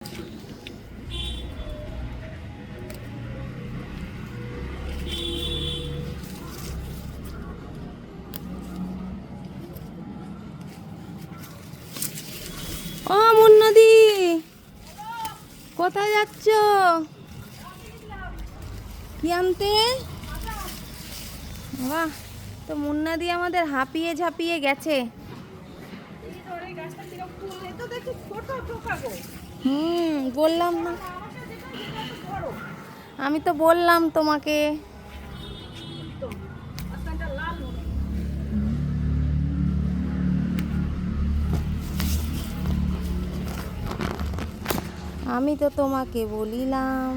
ও মুন্নাদি, কোথায় যাচ্ছ? কি আনতে? বাহ, তো মুন্নাদি আমাদের হাঁপিয়ে ঝাঁপিয়ে গেছে। বললাম না, আমি তো বললাম তোমাকে। আমি তো তোমাকে বলিলাম।